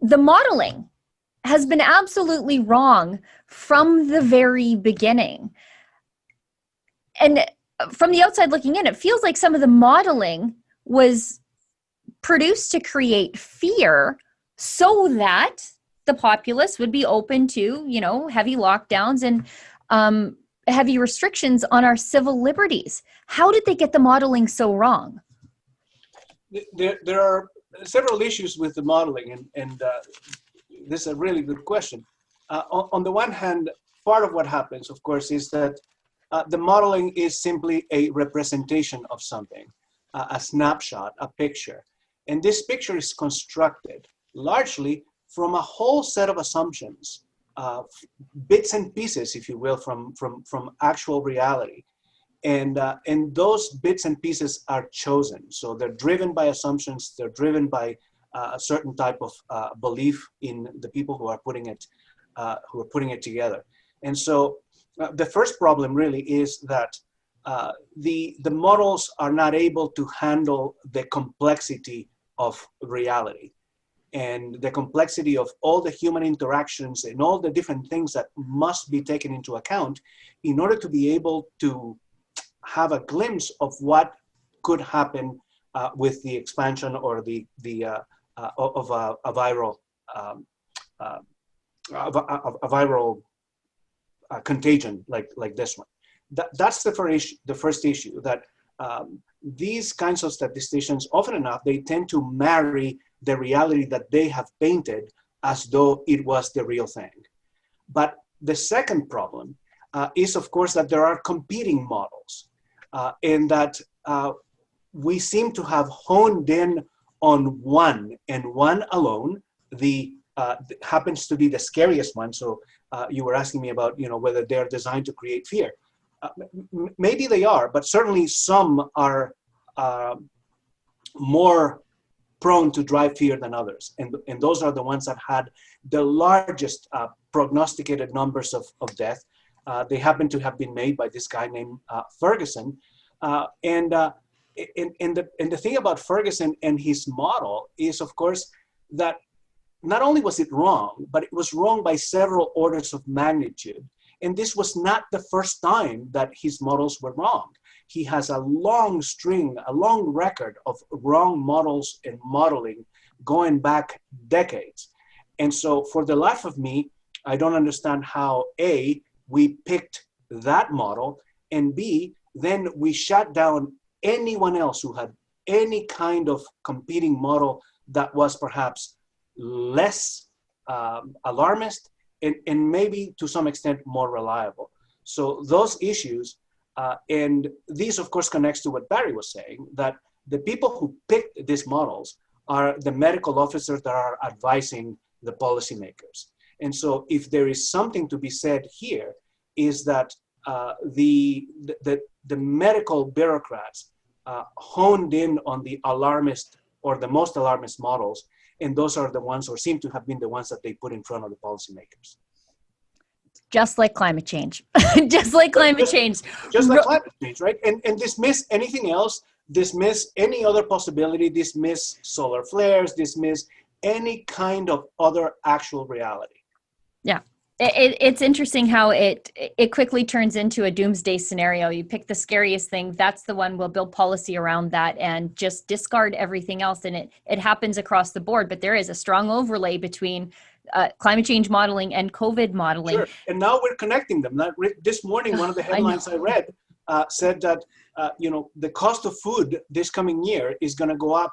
The modeling has been absolutely wrong from the very beginning. And from the outside looking in, it feels like some of the modeling was produced to create fear so that the populace would be open to, heavy lockdowns and heavy restrictions on our civil liberties. How did they get the modeling so wrong? There are several issues with the modeling, and this is a really good question. On the one hand, part of what happens, of course, is that the modeling is simply a representation of something, a snapshot, a picture. And this picture is constructed largely from a whole set of assumptions, bits and pieces, if you will, from actual reality. And those bits and pieces are chosen. So they're driven by assumptions, they're driven by a certain type of belief in the people who are putting it together. And so the first problem really is that the models are not able to handle the complexity of reality and the complexity of all the human interactions and all the different things that must be taken into account in order to be able to have a glimpse of what could happen with the expansion or of a viral contagion like this one. That's the first issue, that these kinds of statisticians, often enough, they tend to marry the reality that they have painted as though it was the real thing. But the second problem is, of course, that there are competing models, and that we seem to have honed in on one and one alone. Happens to be the scariest one. So you were asking me about, whether they're designed to create fear. Maybe they are, but certainly some are more prone to drive fear than others. And those are the ones that had the largest prognosticated numbers of death. They happen to have been made by this guy named Ferguson. And the thing about Ferguson and his model is, of course, that not only was it wrong, but it was wrong by several orders of magnitude. And this was not the first time that his models were wrong. He has a long record of wrong models and modeling going back decades. And so for the life of me, I don't understand how A, we picked that model, and B, then we shut down anyone else who had any kind of competing model that was perhaps less alarmist and maybe to some extent more reliable. So those issues, and these of course connects to what Barry was saying, that the people who picked these models are the medical officers that are advising the policymakers. And so if there is something to be said here, is that the medical bureaucrats honed in on the alarmist or the most alarmist models, and those are the ones, or seem to have been the ones, that they put in front of the policymakers. Just like climate change. Just like climate change. Just like climate change, right? And dismiss anything else, dismiss any other possibility, dismiss solar flares, dismiss any kind of other actual reality. Yeah. It's interesting how it quickly turns into a doomsday scenario. You pick the scariest thing, that's the one. We'll build policy around that and just discard everything else. And it happens across the board, but there is a strong overlay between climate change modeling and COVID modeling. Sure. And now we're connecting them. This morning, one of the headlines I read said that the cost of food this coming year is going to go up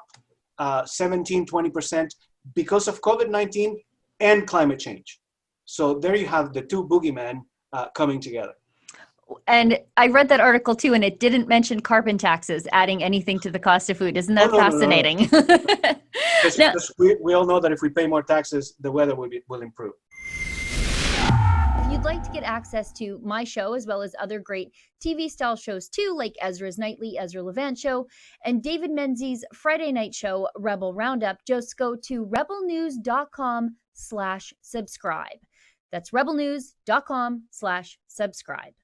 17-20% because of COVID-19 and climate change. So there you have the two boogeymen coming together. And I read that article too, and it didn't mention carbon taxes adding anything to the cost of food. Isn't that fascinating? No. We all know that if we pay more taxes, the weather will improve. If you'd like to get access to my show, as well as other great TV style shows too, like Ezra's Nightly, Ezra Levant Show, and David Menzies' Friday night show, Rebel Roundup, just go to rebelnews.com/subscribe. That's rebelnews.com/subscribe.